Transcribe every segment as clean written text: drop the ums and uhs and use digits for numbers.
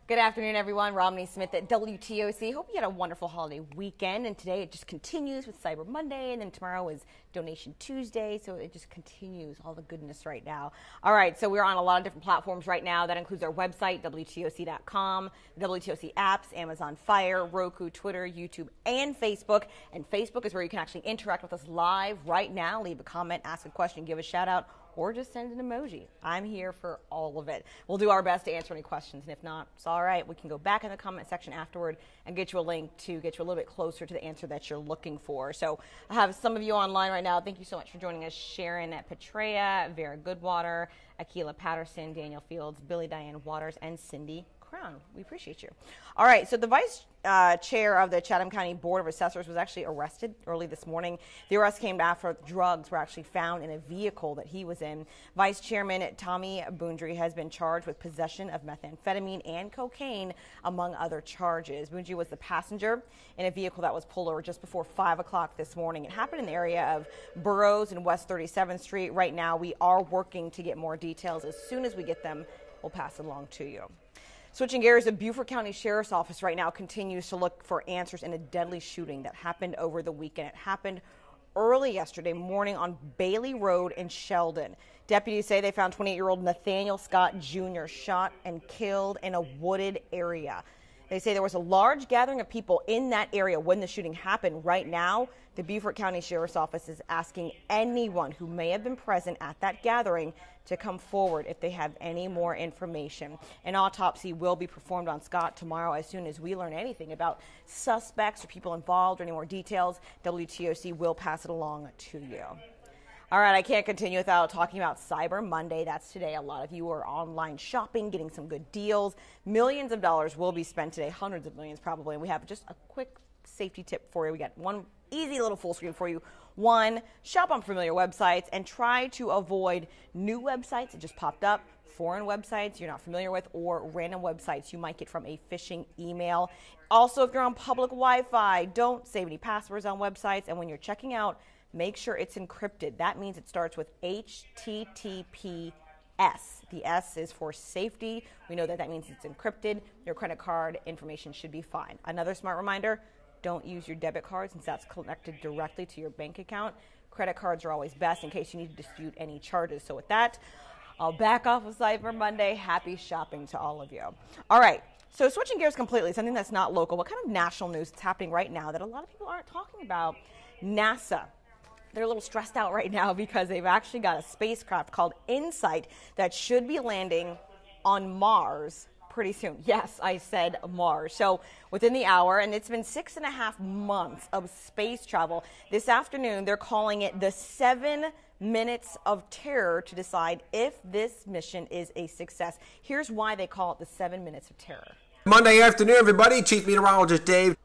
Good afternoon, everyone. Romney Smith at WTOC. Hope you had a wonderful holiday weekend. And today it just continues with Cyber Monday. And then tomorrow is Donation Tuesday. So it just continues all the goodness right now. All right. So we're on a lot of different platforms right now. That includes our website, WTOC.com, the WTOC apps, Amazon Fire, Roku, Twitter, YouTube, and Facebook. And Facebook is where you can actually interact with us live right now. Leave a comment, ask a question, give a shout out, or just send an emoji. I'm here for all of it. We'll do our best to answer any questions, and if not, it's all right. We can go back in the comment section afterward and get you a link to get you a little bit closer to the answer that you're looking for. So I have some of you online right now. Thank you so much for joining us. Sharon at Petrea, Vera Goodwater, Akila Patterson, Daniel Fields, Billy Diane Waters, and Cindy Crown. We appreciate you. All right, so the vice chair of the Chatham County Board of Assessors was actually arrested early this morning. The arrest came after drugs were actually found in a vehicle that he was in. Vice Chairman Tommy Boundry has been charged with possession of methamphetamine and cocaine, among other charges. Boundry was the passenger in a vehicle that was pulled over just before 5 o'clock this morning. It happened in the area of Burroughs and West 37th Street. Right now, we are working to get more details. As soon as we get them, we'll pass it along to you. Switching gears, the Beaufort County Sheriff's Office right now continues to look for answers in a deadly shooting that happened over the weekend. It happened early yesterday morning on Bailey Road in Sheldon. Deputies say they found 28-year-old Nathaniel Scott Jr. shot and killed in a wooded area. They say there was a large gathering of people in that area when the shooting happened. Right now, the Beaufort County Sheriff's Office is asking anyone who may have been present at that gathering to come forward if they have any more information. An autopsy will be performed on Scott tomorrow. As soon as we learn anything about suspects or people involved or any more details, WTOC will pass it along to you. All right, I can't continue without talking about Cyber Monday. That's today. A lot of you are online shopping, getting some good deals. Millions of dollars will be spent today, hundreds of millions probably. And we have just a quick safety tip for you. We got one easy little full screen for you. One, shop on familiar websites and try to avoid new websites that just popped up, foreign websites you're not familiar with, or random websites you might get from a phishing email. Also, if you're on public Wi-Fi, don't save any passwords on websites. And when you're checking out, make sure it's encrypted. That means it starts with HTTPS. The S is for safety. We know that that means it's encrypted. Your credit card information should be fine. Another smart reminder, don't use your debit card since that's connected directly to your bank account. Credit cards are always best in case you need to dispute any charges. So with that, I'll back off of Cyber Monday. Happy shopping to all of you. All right. So switching gears completely, something that's not local, what kind of national news is happening right now that a lot of people aren't talking about? NASA. They're a little stressed out right now because they've actually got a spacecraft called InSight that should be landing on Mars pretty soon. Yes, I said Mars. So within the hour, and it's been 6.5 months of space travel. This afternoon, they're calling it the 7 minutes of terror to decide if this mission is a success. Here's why they call it the 7 minutes of terror. Monday afternoon, everybody. Chief Meteorologist Dave.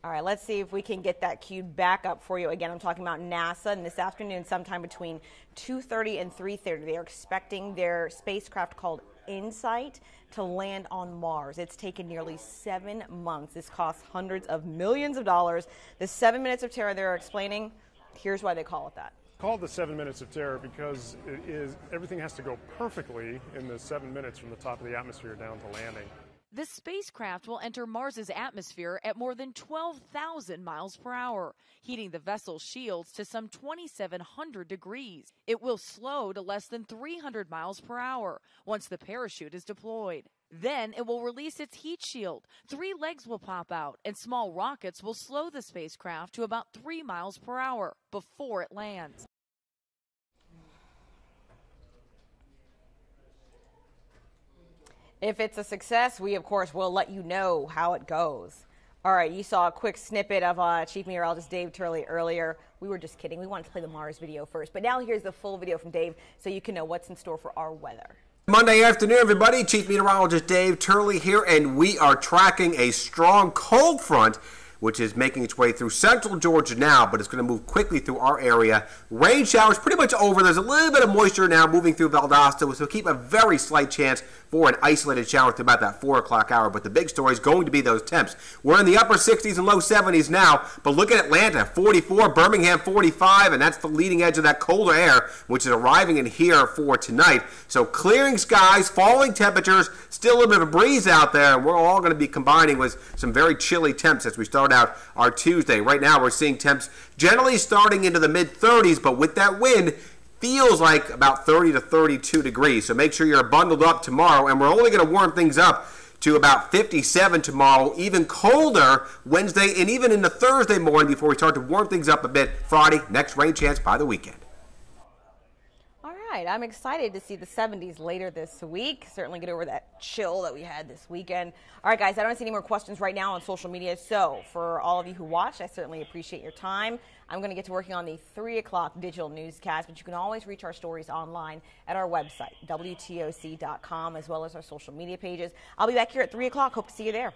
All right, let's see if we can get that queued back up for you. Again, I'm talking about NASA, and this afternoon, sometime between 2:30 and 3:30, they are expecting their spacecraft called InSight to land on Mars. It's taken nearly 7 months. This costs hundreds of millions of dollars. The 7 minutes of terror they're explaining, here's why they call it that. Called the 7 minutes of terror because everything has to go perfectly in the 7 minutes from the top of the atmosphere down to landing. This spacecraft will enter Mars's atmosphere at more than 12,000 miles per hour, heating the vessel's shields to some 2,700 degrees. It will slow to less than 300 miles per hour once the parachute is deployed. Then it will release its heat shield. 3 legs will pop out, and small rockets will slow the spacecraft to about 3 miles per hour before it lands. If it's a success, we, of course, will let you know how it goes. All right, you saw a quick snippet of Chief Meteorologist Dave Turley earlier. We were just kidding. We wanted to play the Mars video first. But now here's the full video from Dave so you can know what's in store for our weather. Monday afternoon, everybody. Chief Meteorologist Dave Turley here, and we are tracking a strong cold front which is making its way through central Georgia now, but it's going to move quickly through our area. Rain showers pretty much over. There's a little bit of moisture now moving through Valdosta, so keep a very slight chance for an isolated shower through about that 4 o'clock hour. But the big story is going to be those temps. We're in the upper 60s and low 70s now, but look at Atlanta, 44, Birmingham 45, and that's the leading edge of that colder air, which is arriving in here for tonight. So clearing skies, falling temperatures, still a little bit of a breeze out there, and we're all going to be combining with some very chilly temps as we start out our Tuesday. Right now we're seeing temps generally starting into the mid-30s, but with that wind, feels like about 30 to 32 degrees. So make sure you're bundled up tomorrow, and we're only going to warm things up to about 57 tomorrow, even colder Wednesday and even into Thursday morning before we start to warm things up a bit Friday. Next rain chance by the weekend. All right, I'm excited to see the 70s later this week. Certainly get over that chill that we had this weekend. All right, guys, I don't see any more questions right now on social media. So for all of you who watched, I certainly appreciate your time. I'm going to get to working on the 3 o'clock digital newscast, but you can always reach our stories online at our website, WTOC.com, as well as our social media pages. I'll be back here at 3 o'clock. Hope to see you there.